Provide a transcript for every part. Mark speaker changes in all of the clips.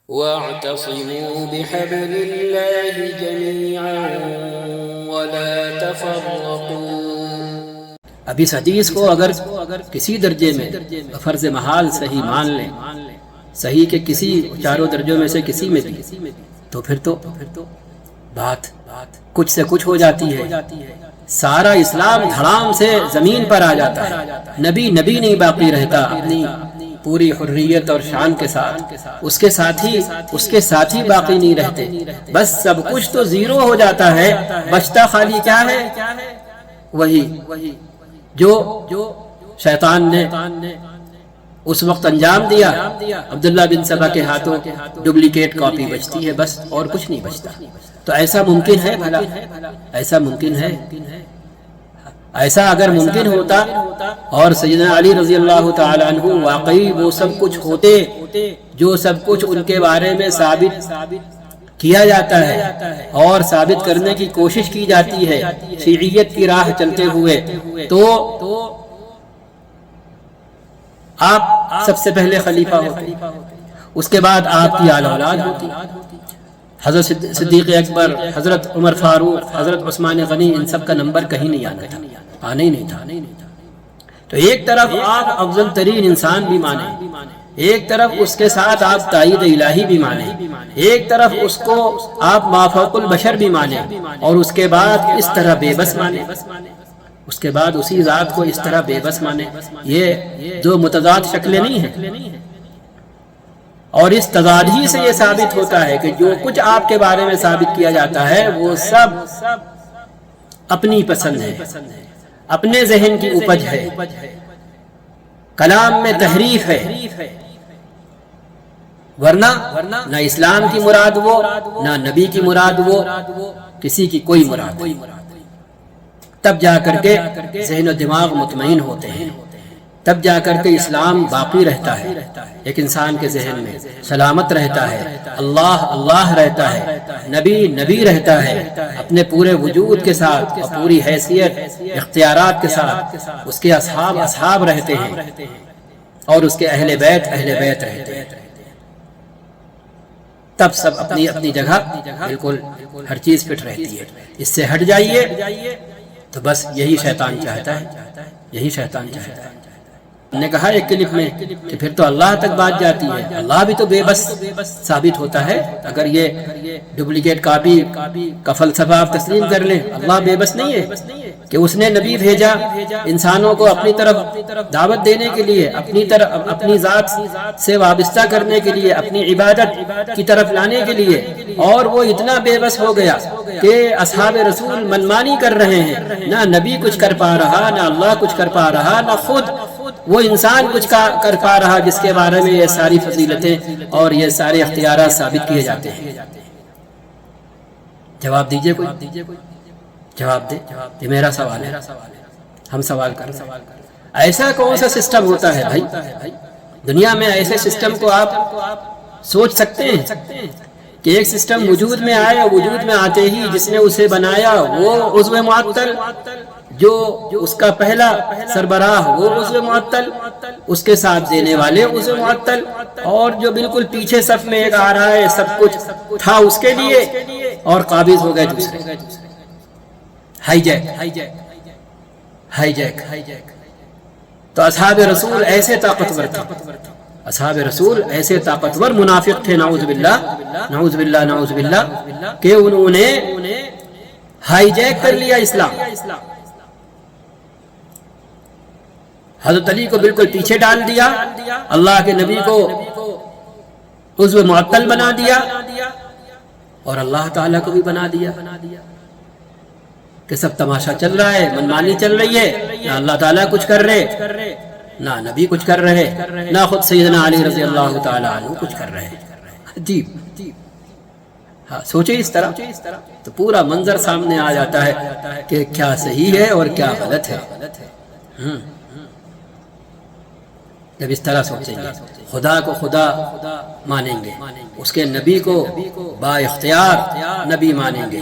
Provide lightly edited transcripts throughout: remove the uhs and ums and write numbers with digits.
Speaker 1: واعتصموا بحبل الله جميعا ولا تفرقوا۔
Speaker 2: اب اس حدیث کو اگر کسی درجے میں فرض محال صحیح مان لیں، صحیح کے کسی چاروں درجوں میں سے کسی میں بھی، تو پھر تو بات کچھ سے کچھ ہو جاتی ہے، سارا اسلام دھڑام سے زمین پر آ جاتا ہے، نبی نہیں باقی رہتا اپنی پوری حریت اور شان کے ساتھ، اس کے ساتھی باقی نہیں رہتے، بس سب کچھ تو زیرو ہو جاتا ہے، بچتا خالی کیا ہے؟ وہی جو شیطان نے اس وقت انجام دیا، عبداللہ بن سبا کے ہاتھوں ڈپلیکیٹ کاپی بچتی ہے، بس اور کچھ نہیں بچتا۔ تو ایسا ممکن ہے بھلا؟ ایسا ممکن ہے؟ ایسا اگر ممکن ہوتا اور سیدنا علی رضی اللہ تعالی عنہ واقعی وہ سب کچھ ہوتے جو سب کچھ ان کے بارے میں ثابت کیا جاتا ہے اور ثابت کرنے کی کوشش کی جاتی ہے شیعیت کی راہ چلتے ہوئے، تو آپ سب سے پہلے خلیفہ ہوتے، اس کے بعد آپ کی آل اولاد ہوتی، حضرت صدیق اکبر، حضرت عمر فاروق، حضرت عثمان غنی، ان سب کا نمبر کہیں نہیں آنا تھا، آنا ہی نہیں تھا۔ تو ایک طرف آپ افضل ترین انسان بھی مانیں، ایک طرف اس کے ساتھ آپ تائید الہی بھی مانیں، ایک طرف اس کو آپ ما فوق البشر بھی مانیں، اور اس کے بعد اس طرح بے بس مانیں، اس کے بعد اسی ذات کو اس طرح بے بس مانیں۔ یہ دو متضاد شکلیں نہیں ہیں، اور اس تضاد ہی سے یہ ثابت ہوتا ہے کہ جو کچھ آپ کے بارے میں ثابت کیا جاتا ہے وہ سب اپنی پسند ہے، اپنے ذہن کی اپج ہے، کلام میں تحریف ہے، ورنہ نہ اسلام کی مراد وہ، نہ نبی کی مراد وہ، کسی کی کوئی مراد نہیں۔ تب جا کر کے ذہن و دماغ مطمئن ہوتے ہیں، تب جا کر کے اسلام باقی رہتا ہے، ایک انسان کے ذہن میں سلامت رہتا ہے، اللہ رہتا ہے، نبی رہتا ہے، اپنے پورے وجود کے ساتھ اور پوری حیثیت اختیارات کے ساتھ، اس کے اصحاب رہتے ہیں، اور اس کے اہل بیت رہتے ہیں۔ تب سب اپنی جگہ بالکل ہر چیز فٹ رہتی ہے۔ اس سے ہٹ جائیے تو بس یہی شیطان چاہتا ہے، یہی شیطان چاہتا ہے۔ ہم نے کہا ایک کلپ میں کہ پھر تو اللہ تک بات جاتی ہے، اللہ بھی تو بے بس ثابت ہوتا ہے اگر یہ ڈپلیکیٹ کاپی کا فلسفہ آپ تسلیم کر لیں۔ اللہ بے بس نہیں ہے کہ اس نے نبی بھیجا انسانوں کو اپنی طرف دعوت دینے کے لیے، اپنی ذات سے وابستہ کرنے کے لیے، اپنی عبادت کی طرف لانے کے لیے، اور وہ اتنا بے بس ہو گیا کہ اصحاب رسول منمانی کر رہے ہیں، نہ نبی کچھ کر پا رہا، نہ اللہ کچھ کر پا رہا، نہ خود وہ انسان کچھ کر پا رہا جس کے بارے میں یہ ساری فضیلتیں اور یہ سارے اختیارات ثابت کیے جاتے ہیں۔ جواب دیجئے، کوئی جواب دے، یہ میرا سوال ہے، ہم سوال کر رہے ہیں۔ ایسا کون سا سسٹم ہوتا ہے بھائی دنیا میں؟ ایسے سسٹم کو آپ سوچ سکتے ہیں کہ ایک سسٹم وجود میں آئے، وجود میں آتے ہی جس نے اسے بنایا وہ عضو معطل، جو اس کا پہلا سربراہ وہ عضو معطل، اس کے ساتھ دینے والے عضو معطل، اور جو بالکل پیچھے صف میں ایک آ رہا ہے سب کچھ تھا اس کے لیے اور قابض ہو گئے دوسرے۔ High Jack. تو اصحاب رسول ایسے طاقتور تھے، اصحاب رسول ایسے طاقتور منافق تھے، نعوذ باللہ کہ انہوں نے ہائی جیک کر لیا اسلام، حضرت علی کو بالکل پیچھے ڈال دیا، اللہ کے نبی کو عضو معطل بنا دیا، اور اللہ تعالیٰ کو بھی بنا دیا کہ سب تماشا چل رہا ہے، منمانی چل رہی ہے، نہ اللہ تعالیٰ کچھ کر رہے، نہ نبی کچھ کر رہے، نہ خود سیدنا علی رضی اللہ تعالیٰ عنہ کچھ کر رہے۔ عجیب، ہاں سوچے اس طرح تو پورا منظر سامنے آ جاتا ہے کہ کیا صحیح ہے اور کیا غلط ہے۔ جب اس طرح سوچیں گے، خدا کو خدا مانیں گے، اس کے نبی کو با اختیار نبی مانیں گے،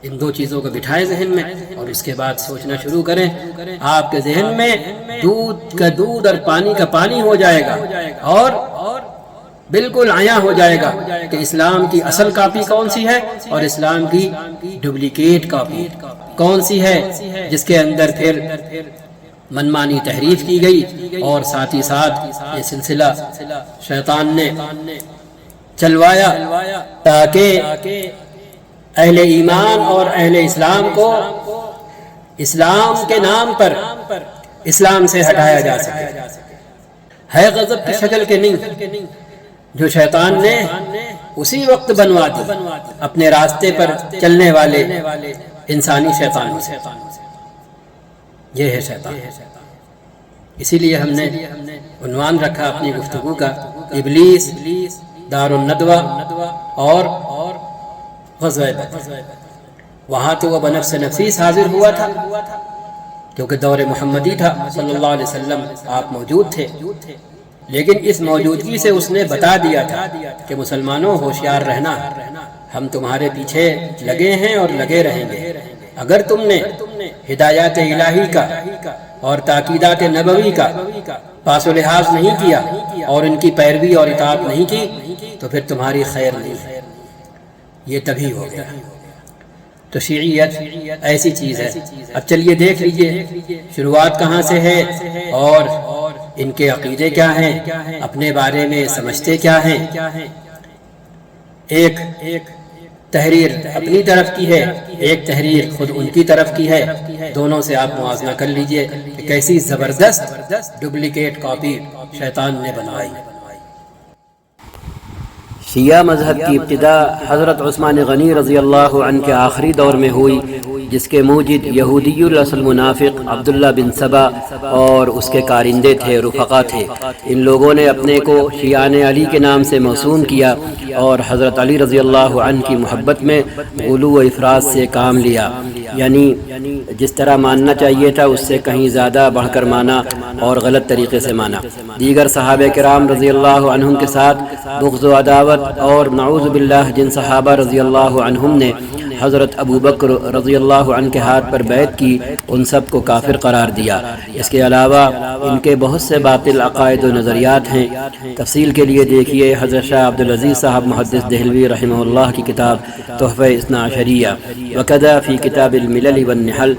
Speaker 2: ان دو چیزوں کو بٹھائیں ذہن میں اور اس کے بعد سوچنا شروع کریں، آپ کے ذہن میں دودھ کا دودھ اور پانی کا پانی ہو جائے گا، اور بالکل عیاں ہو جائے گا کہ اسلام کی اصل کاپی کون سی ہے اور اسلام کی ڈپلیکیٹ کاپی کون سی ہے، جس کے اندر پھر منمانی تحریف کی گئی اور ساتھ ہی ساتھ یہ سلسلہ شیطان نے چلوایا تاکہ اہل ایمان اور اہل اسلام کو اسلام کے نام پر اسلام سے ہٹایا جا سکے۔ ہے غضب کی شکل کے نہیں جو شیطان نے اسی وقت بنوا دی اپنے راستے پر چلنے والے انسانی شیطان سے۔ یہ ہے شیطان۔ اسی لیے ہم نے عنوان رکھا اپنی گفتگو کا ابلیس، دار الندوہ اور غزوہ بدر۔ وہاں تو وہ بنفس نفیس حاضر ہوا تھا کیونکہ دور محمدی تھا، صلی اللہ علیہ وسلم آپ موجود تھے، لیکن اس موجودگی سے اس نے بتا دیا تھا کہ مسلمانوں ہوشیار رہنا، ہم تمہارے پیچھے لگے ہیں اور لگے رہیں گے۔ اگر تم نے ہدایات الہی کا اور تاکیدات نبوی کا پاس و لحاظ نہیں کیا اور ان کی پیروی اور اطاعت نہیں کی تو پھر تمہاری خیر نہیں ہے۔ یہ تبھی ہو گیا۔ تو شیعیت ایسی چیز ہے۔ اب چلیے دیکھ لیجئے شروعات کہاں سے ہے اور ان کے عقیدے کیا ہیں، اپنے بارے میں سمجھتے کیا ہیں۔ ایک تحریر اپنی طرف کی ہے، ایک تحریر خود ان کی طرف کی ہے، دونوں سے آپ موازنہ کر لیجئے کہ کیسی زبردست ڈپلیکیٹ کاپی شیطان نے بنوائی۔ شیعہ مذہب کی ابتدا حضرت عثمان غنی رضی اللہ عنہ کے آخری دور میں ہوئی، جس کے موجد یہودی الاصل منافق عبداللہ بن سبا اور اس کے کارندے تھے، رفقا تھے۔ ان لوگوں نے اپنے کو شیعان علی کے نام سے موسوم کیا اور حضرت علی رضی اللہ عنہ کی محبت میں غلو و افراط سے کام لیا، یعنی جس طرح ماننا چاہیے تھا اس سے کہیں زیادہ بڑھ کر مانا اور غلط طریقے سے مانا۔ دیگر صحابہ کرام رضی اللہ عنہم کے ساتھ بغض و عداوت اور نعوذ باللہ جن صحابہ رضی اللہ عنہم نے حضرت ابو بکر رضی اللہ عنہ کے ہاتھ پر بیعت کی، ان سب کو کافر قرار دیا۔ اس کے علاوہ ان کے بہت سے باطل عقائد و نظریات ہیں۔ تفصیل کے لیے دیکھیے حضرت شاہ عبدالعزیز صاحب محدث دہلوی رحمہ اللہ کی کتاب تحفہ اثنا عشریہ، وکذا فی کتاب الملل والنحل۔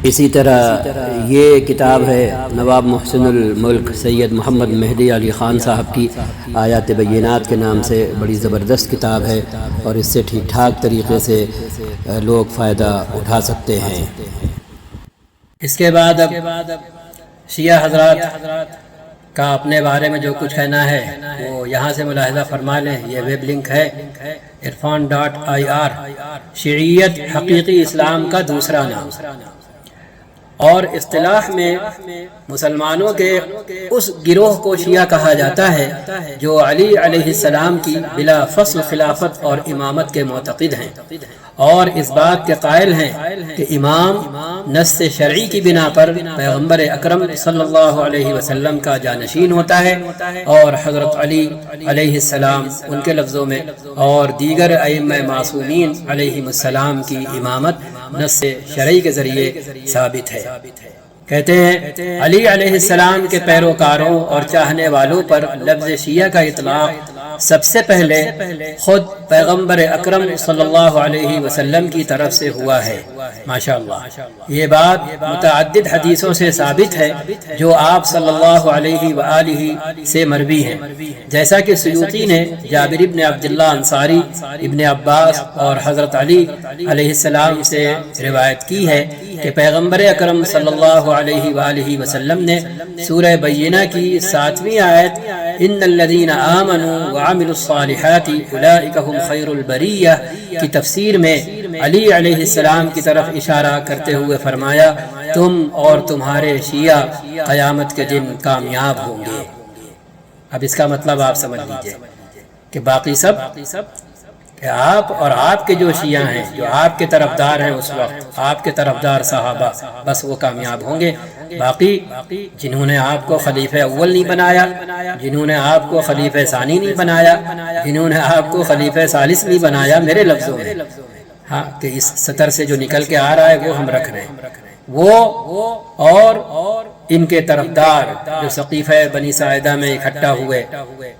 Speaker 2: اسی طرح یہ کتاب ہے نواب محسن الملک سید محمد مہدی علی خان صاحب کی آیات بینات کے نام سے، بڑی زبردست کتاب ہے اور اس سے ٹھیک ٹھاک طریقے سے لوگ فائدہ اٹھا سکتے ہیں۔ اس کے بعد اب شیعہ حضرات کا اپنے بارے میں جو کچھ کہنا ہے وہ یہاں سے ملاحظہ فرما لیں۔ یہ ویب لنک ہے irfan.ir، شیعیت حقیقی اسلام کا دوسرا نام، اور اصطلاح میں مسلمانوں کے اس گروہ کو شیعہ کہا جاتا ہے جو علی علیہ السلام کی بلا فصل خلافت اور امامت کے معتقد ہیں اور اس بات کے قائل ہیں کہ امام نص شرعی کی بنا پر پیغمبر اکرم صلی اللہ علیہ وسلم کا جانشین ہوتا ہے اور حضرت علی علیہ السلام ان کے لفظوں میں اور دیگر ائمہ معصومین علیہم السلام کی امامت نص شرعی کے ذریعے ثابت ہے۔ کہتے ہیں علی علیہ السلام کے پیروکاروں اور چاہنے والوں پر لفظ شیعہ کا اطلاق سب سے پہلے خود پیغمبر اکرم صلی اللہ علیہ وسلم کی طرف سے ہوا ہے۔ ماشاءاللہ، یہ بات متعدد حدیثوں سے ثابت ہے جو آپ صلی اللہ علیہ وآلہ سے مروی ہیں، جیسا کہ سیوطی نے جابر ابن عبداللہ انصاری، ابن عباس اور حضرت علی علیہ السلام سے روایت کی ہے کہ پیغمبر اکرم صلی اللہ علیہ وآلہ وسلم نے سورہ بینہ کی 7ویں آیت ان الذین آمنوا وعملوا الصالحات اولئک هم خیر البریہ کی تفسیر میں علی علیہ السلام کی طرف اشارہ کرتے ہوئے فرمایا تم اور تمہارے شیعہ قیامت کے دن کامیاب ہوں گے۔ اب اس کا مطلب آپ سمجھ لیجئے کہ باقی سب کہ آپ اور آپ کے جو شیعہ ہیں، جو آپ کے طرفدار ہیں اس وقت، آپ کے طرفدار صحابہ، بس وہ کامیاب ہوں گے۔ باقی جنہوں نے آپ کو خلیفہ اول نہیں بنایا، جنہوں نے آپ کو خلیفہ ثانی نہیں بنایا، جنہوں نے آپ کو خلیفہ ثالث نہیں بنایا، میرے لفظوں میں، ہاں، کہ اس سطر سے جو نکل کے آ رہا ہے وہ ہم رکھ رہے ہیں، وہ اور ان کے طرفدار جو سقیفہ بنی ساعدہ میں اکٹھا ہوئے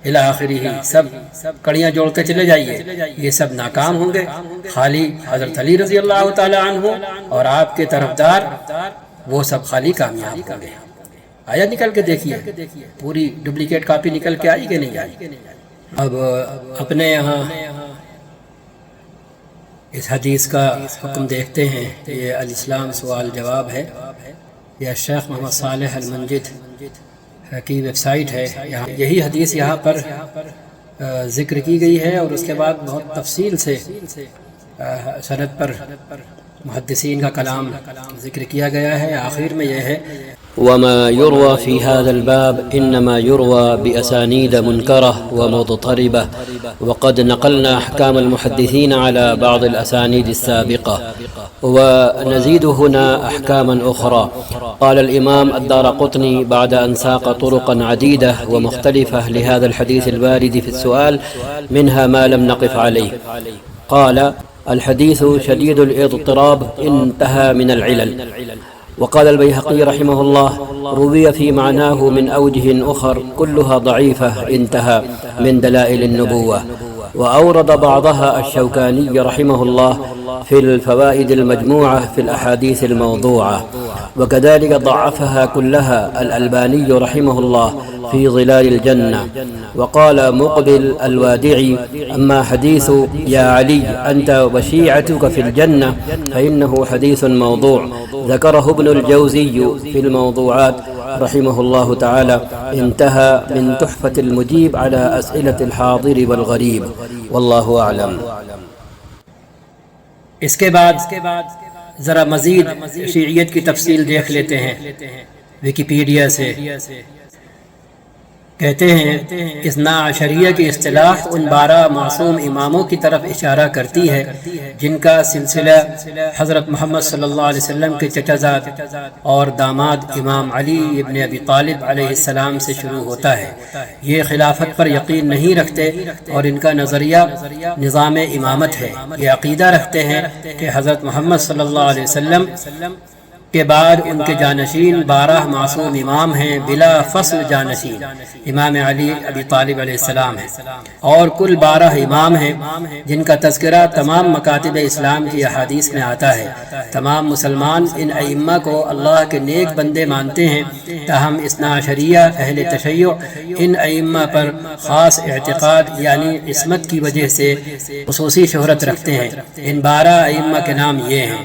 Speaker 2: الی آخرہ، سب کڑیاں جوڑتے چلے جائیے، یہ سب ناکام ہوں گے، خالی حضرت علی رضی اللہ تعالی عنہ اور آپ کے طرفدار وہ سب خالی کامیاب ہوں گے۔ آیت نکل کے دیکھیے، پوری ڈپلیکیٹ کاپی نکل کے آئی کہ نہیں آئی؟ اب اپنے یہاں اس حدیث کا حکم دیکھتے ہیں، یہ الاسلام سوال جواب ہے، یہ شیخ محمد صالح المنجد کی ویب سائٹ ہے، یہی حدیث یہاں پر ذکر کی گئی ہے، اور اس کے بعد بہت تفصیل سے سند پر محدثین کا کلام ذکر کیا گیا ہے۔ آخر میں یہ ہے
Speaker 1: وما يروى في هذا الباب إنما يروى بأسانيد منكرة ومضطربة، وقد نقلنا أحكام المحدثين على بعض الأسانيد السابقة، ونزيد هنا أحكاما أخرى. قال الإمام الدارقطني بعد أن ساق طرقا عديدة ومختلفة لهذا الحديث الوارد في السؤال، منها ما لم نقف عليه. قال: الحديث شديد الاضطراب انتهى من العلل. وقال البيهقي رحمه الله: روي في معناه من أوجه أخر كلها ضعيفة انتهى من دلائل النبوة. وأورد بعضها الشوكاني رحمه الله في الفوائد المجموعة في الأحاديث الموضوعة، وكذلك ضعفها كلها الألباني رحمه الله في ظلال الجنة. وقال مقبل الوادعي: أما حديث يا علي أنت وشيعتك في الجنة فإنه حديث موضوع، ذكره ابن الجوزي في الموضوعات رحمه الله تعالى. انتهى من تحفة المجيب على أسئلة الحاضر والغريب، والله أعلم.
Speaker 2: اس کے بعد ذرا مزید شیعیت کی تفصیل دیکھ لیتے ہیں ویکیپیڈیا سے۔ کہتے ہیں اثنا عشریہ کی اصطلاح ان 12 معصوم اماموں کی طرف اشارہ کرتی ہے جن کا سلسلہ حضرت محمد صلی اللہ علیہ وسلم کے چچا زاد اور داماد امام علی ابن ابی طالب علیہ السلام سے شروع ہوتا ہے۔ یہ خلافت پر یقین نہیں رکھتے اور ان کا نظریہ نظام امامت ہے۔ یہ عقیدہ رکھتے ہیں کہ حضرت محمد صلی اللہ علیہ وسلم کے بعد ان کے جانشین 12 معصوم امام ہیں، بلا فصل جانشین امام علی ابی طالب علیہ السلام ہیں، اور کل 12 امام ہیں جن کا تذکرہ تمام مکاتب اسلام کی احادیث میں آتا ہے۔ تمام مسلمان ان ائمہ کو اللہ کے نیک بندے مانتے ہیں، تاہم اثنا عشریہ اہل تشیع ان ائمہ پر خاص اعتقاد یعنی عصمت کی وجہ سے خصوصی شہرت رکھتے ہیں۔ ان 12 ائمہ کے نام یہ ہیں: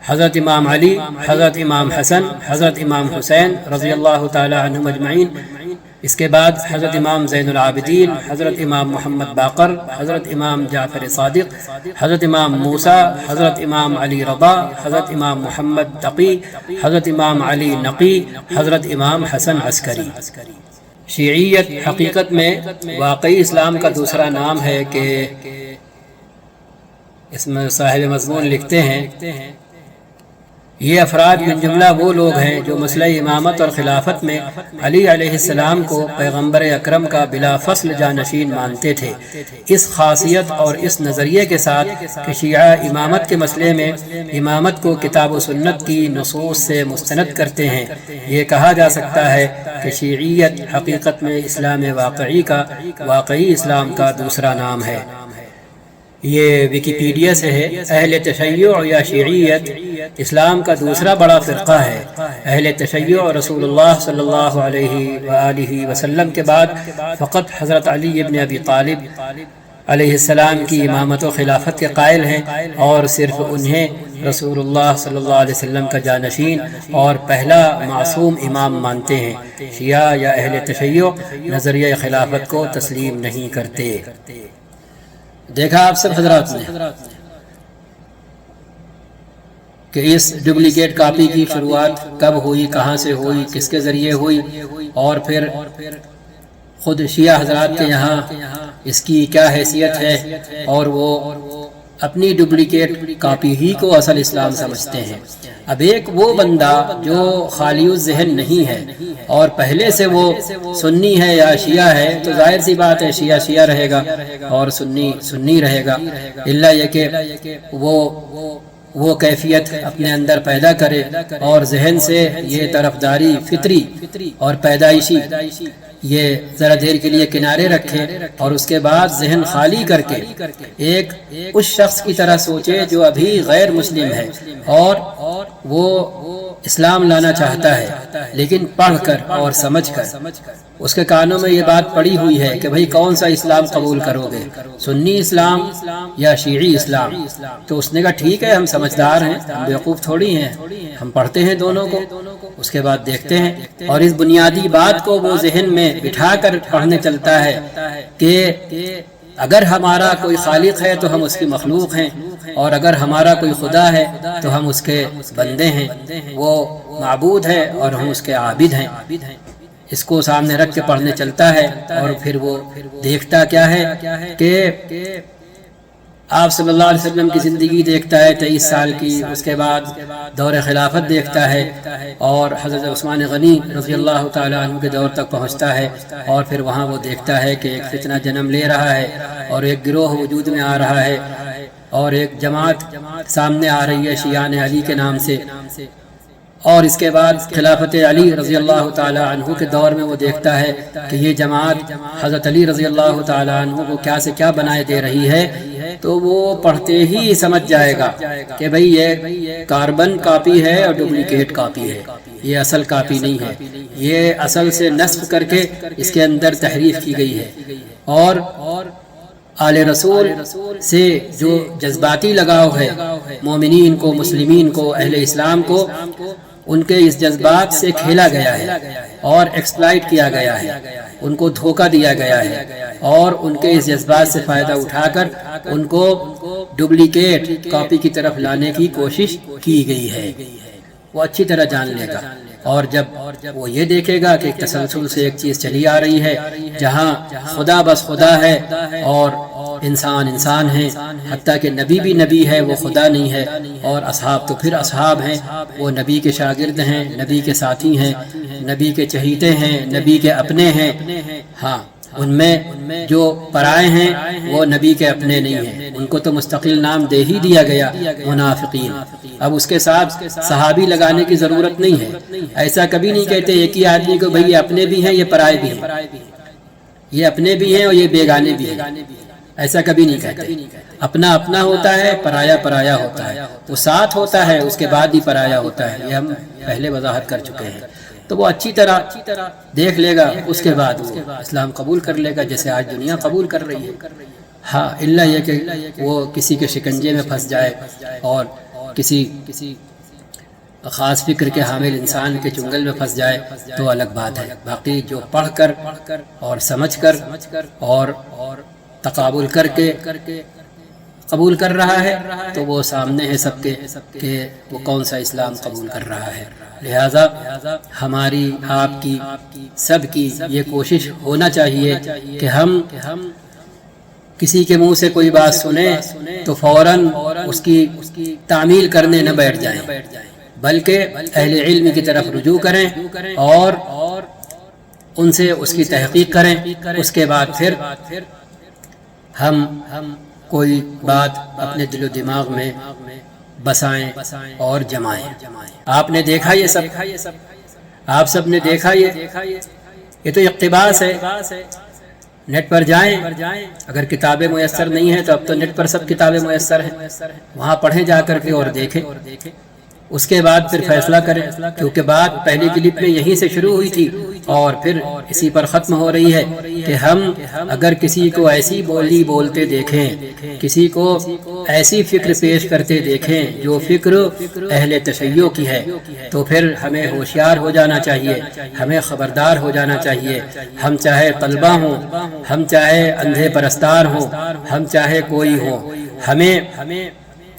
Speaker 2: حضرت امام علی، حضرت امام حسن، حضرت امام حسین رضی اللہ تعالی عنہم اجمعین، اس کے بعد حضرت امام زین العابدین، حضرت امام محمد باقر، حضرت امام جعفر صادق، حضرت امام موسیٰ، حضرت امام علی رضا، حضرت امام محمد تقی، حضرت امام علی نقی، حضرت امام حسن عسکری۔ شیعیت حقیقت میں واقعی اسلام کا دوسرا نام ہے کہ اس میں صاحب مضمون لکھتے ہیں یہ افراد من جملہ وہ لوگ ہیں جو مسئلہ امامت اور خلافت میں علی علیہ السلام کو پیغمبر اکرم کا بلا فصل جانشین مانتے تھے۔ اس خاصیت اور اس نظریے کے ساتھ کہ شیعہ امامت کے مسئلے میں امامت کو کتاب و سنت کی نصوص سے مستند کرتے ہیں، یہ کہا جا سکتا ہے کہ شیعیت حقیقت میں اسلام واقعی کا، واقعی اسلام کا دوسرا نام ہے۔ یہ ویکیپیڈیا سے ہے۔ اہل تشیع یا شیعیت اسلام کا دوسرا بڑا فرقہ ہے۔ اہل تشیع رسول اللہ صلی اللہ علیہ وآلہ وسلم کے بعد فقط حضرت علی ابن ابی طالب علیہ السلام کی امامت و خلافت کے قائل ہیں، اور صرف انہیں رسول اللہ صلی اللہ علیہ وسلم کا جانشین اور پہلا معصوم امام مانتے ہیں۔ شیعہ یا اہل تشیع نظریہ خلافت کو تسلیم نہیں کرتے۔ دیکھا آپ سب حضرات نے کہ اس ڈپلیکیٹ کاپی کی شروعات کب ہوئی، کہاں سے ہوئی، کس کے ذریعے ہوئی، اور پھر خود شیعہ حضرات کے یہاں اس کی کیا حیثیت ہے، اور وہ اپنی ڈپلیکیٹ کاپی ہی کو اصل اسلام سمجھتے ہیں۔ اب ایک وہ بندہ جو خالی الذہن نہیں ہے اور پہلے سے وہ سنی ہے یا شیعہ ہے، تو ظاہر سی بات ہے شیعہ شیعہ رہے گا اور سنی سنی رہے گا، الا یہ کہ وہ وہ کیفیت اپنے اندر پیدا کرے اور ذہن سے یہ طرفداری فطری اور پیدائشی یہ ذرا دیر کے لیے کنارے رکھے اور اس کے بعد ذہن خالی کر کے ایک اس شخص کی طرح سوچے جو ابھی غیر مسلم ہے اور وہ اسلام لانا چاہتا ہے، لیکن پڑھ کر اور سمجھ کر اس کے کانوں میں یہ بات پڑی ہوئی ہے کہ بھئی کون سا اسلام قبول کرو گے، سنی اسلام یا شیعی اسلام؟ تو اس نے کہا ٹھیک ہے، ہم سمجھدار ہیں، ہم بیوقوف تھوڑی ہیں، ہم پڑھتے ہیں دونوں کو، اس کے بعد دیکھتے ہیں۔ اور اس بنیادی بات کو وہ ذہن میں بٹھا کر پڑھنے چلتا ہے کہ اگر ہمارا کوئی خالق ہے تو ہم اس کی مخلوق ہیں، اور اگر ہمارا کوئی خدا ہے تو ہم اس کے بندے ہیں، وہ معبود ہے اور ہم اس کے عابد ہیں۔ اس کو سامنے رکھ کے پڑھنے چلتا ہے اور پھر وہ دیکھتا کیا ہے کہ آپ صلی اللہ علیہ وسلم کی زندگی دیکھتا ہے 23 سال کی، اس کے بعد دور خلافت دیکھتا ہے اور حضرت عثمان غنی رضی اللہ تعالیٰ عنہ کے دور تک پہنچتا ہے، اور پھر وہاں وہ دیکھتا ہے کہ ایک فتنہ جنم لے رہا ہے اور ایک گروہ وجود میں آ رہا ہے اور ایک جماعت سامنے آ رہی ہے شیعان علی کے نام سے، اور اس کے بعد خلافت علی رضی اللہ تعالیٰ عنہ کے دور میں وہ دیکھتا ہے کہ یہ جماعت حضرت علی رضی اللہ تعالیٰ عنہ کو کیا سے کیا بنائے دے رہی ہے، تو وہ پڑھتے ہی سمجھ جائے گا کہ بھئی یہ کاربن کاپی ہے اور ڈپلیکیٹ کاپی ہے، یہ اصل کاپی نہیں ہے، یہ اصل سے نسخ کر کے اس کے اندر تحریف کی گئی ہے۔ اور آل رسول سے جو جذباتی لگاؤ ہے مومنین کو، مسلمین کو، اہل اسلام کو، ان کے اس جذبات سے کھیلا گیا ہے اور ایکسپلائٹ کیا گیا ہے، ان کو دھوکہ دیا گیا ہے، اور ان کے اس جذبات سے فائدہ اٹھا کر ان کو ڈپلیکیٹ کاپی کی طرف لانے کی کوشش کی گئی ہے۔ وہ اچھی طرح جان لے گا، اور جب وہ یہ دیکھے گا کہ ایک تسلسل سے ایک چیز چلی آ رہی ہے جہاں خدا بس خدا ہے اور انسان انسان ہے، حتیٰ کہ نبی بھی نبی ہے وہ خدا نہیں ہے، اور اصحاب تو پھر اصحاب ہیں، وہ نبی کے شاگرد ہیں، نبی کے ساتھی ہیں، نبی کے چہیتے ہیں، نبی کے اپنے ہیں۔ ہاں، ان میں جو پرائے ہیں وہ نبی کے اپنے نہیں ہیں، ان کو تو مستقل نام دے ہی دیا گیا منافقین۔ اب اس کے ساتھ صحابی لگانے کی ضرورت نہیں ہے، ایسا کبھی نہیں کہتے ایک ہی آدمی کو بھئی یہ اپنے بھی ہیں یہ پرائے بھی ہیں، یہ اپنے بھی ہیں اور یہ بیگانے بھی ہیں، ایسا کبھی نہیں کہتے۔ اپنا اپنا ہوتا ہے، پرایا پرایا ہوتا ہے، وہ ساتھ ہوتا ہے اس کے بعد ہی پرایا ہوتا ہے، یہ ہم پہلے وضاحت کر چکے ہیں۔ تو وہ اچھی طرح دیکھ لے گا، اس کے بعد وہ اسلام قبول کر لے گا جیسے آج دنیا قبول کر رہی ہے۔ ہاں، الا یہ کہ وہ کسی کے شکنجے میں پھنس جائے اور کسی خاص فکر کے حامل انسان کے چنگل میں پھنس جائے تو الگ بات ہے۔ باقی جو پڑھ کر اور سمجھ کر اور تقابل کر کے قبول کر رہا ہے تو وہ سامنے ہے سب کے کہ وہ کون سا اسلام قبول کر رہا ہے۔ لہذا ہماری، آپ کی، سب کی یہ کوشش ہونا چاہیے کہ ہم کسی کے منہ سے کوئی بات سنیں تو فوراً اس کی تعمیل کرنے نہ بیٹھ جائیں، بلکہ اہل علم کی طرف رجوع کریں اور ان سے اس کی تحقیق کریں، اس کے بعد پھر ہم کوئی بات اپنے دل و دماغ میں بسائیں اور جمائیں۔ آپ نے دیکھا یہ سب، آپ سب نے دیکھا یہ تو اقتباس ہے۔ نیٹ پر جائیں، اگر کتابیں میسر نہیں ہیں تو اب تو نیٹ پر سب کتابیں میسر ہیں، وہاں پڑھیں جا کر کے اور دیکھیں، اس کے بعد پھر فیصلہ کریں، کیونکہ بات پہلی کلپ میں یہیں سے شروع ہوئی تھی اور پھر اسی پر ختم ہو رہی ہے کہ ہم اگر کسی کو ایسی بولی بولتے دیکھیں، کسی کو ایسی فکر پیش کرتے دیکھیں جو فکر اہل تشیع کی ہے، تو پھر ہمیں ہوشیار ہو جانا چاہیے، ہمیں خبردار ہو جانا چاہیے۔ ہم چاہے طلبہ ہوں، ہم چاہے اندھے پرستار ہوں، ہم چاہے کوئی ہوں، ہمیں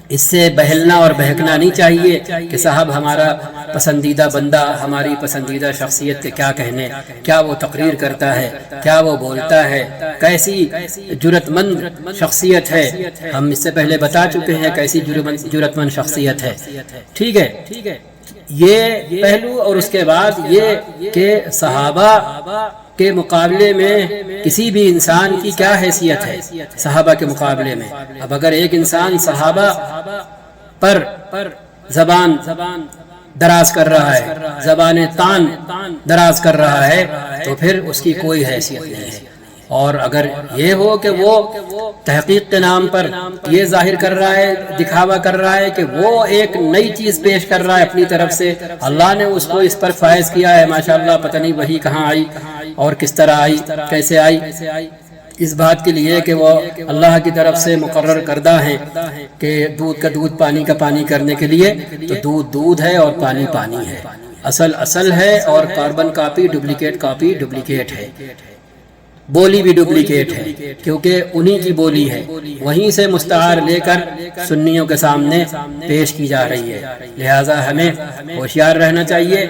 Speaker 2: اس سے بہلنا اور بہکنا نہیں چاہیے کہ صاحب ہمارا پسندیدہ بندہ، ہماری پسندیدہ شخصیت کے کیا کہنے، کیا وہ تقریر کرتا ہے، کیا وہ بولتا ہے، کیسی جرأت مند شخصیت ہے۔ ہم اس سے پہلے بتا چکے ہیں کیسی جرأت مند شخصیت ہے، ٹھیک ہے۔ یہ پہلو، اور اس کے بعد یہ کہ صحابہ کے مقابلے میں کسی بھی انسان کی کیا حیثیت ہے صحابہ کے مقابلے میں۔ اب اگر ایک انسان صحابہ پر زبان دراز کر رہا ہے، زبان تان دراز کر رہا ہے، تو پھر اس کی کوئی حیثیت نہیں ہے۔ اور اگر یہ ہو کہ وہ تحقیق کے نام پر یہ ظاہر کر رہا ہے، دکھاوا کر رہا ہے کہ وہ ایک نئی چیز پیش کر رہا ہے اپنی طرف سے، اللہ نے اس کو اس پر فائز کیا ہے، ماشاءاللہ پتہ نہیں وہی کہاں آئی اور کس طرح آئی، کیسے آئی، اس بات کے لیے کہ وہ اللہ کی طرف سے مقرر کردہ ہیں کہ دودھ کا دودھ پانی کا پانی کرنے کے لیے، تو دودھ دودھ ہے اور پانی پانی ہے، اصل ہے، اور carbon copy duplicate copy duplicate ہے، بولی بھی ڈپلیکیٹ ہے، کیونکہ انہی کی بولی ہے، وہیں سے مستعار لے کر سنیوں کے سامنے پیش کی جا رہی ہے۔ لہٰذا ہمیں ہوشیار رہنا چاہیے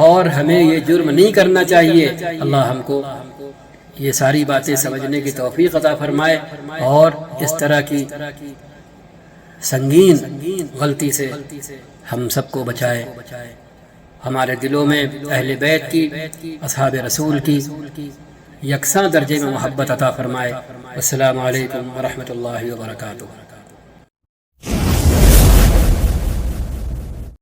Speaker 2: اور ہمیں یہ جرم نہیں کرنا چاہیے۔ اللہ ہم کو یہ ساری باتیں سمجھنے کی توفیق عطا فرمائے اور اس طرح کی سنگین غلطی سے ہم سب کو بچائے، ہمارے دلوں میں اہل بیت کی، اصحاب رسول کی یکساں درجے میں محبت عطا فرمائے۔ السلام علیکم ورحمۃ اللہ وبرکاتہ۔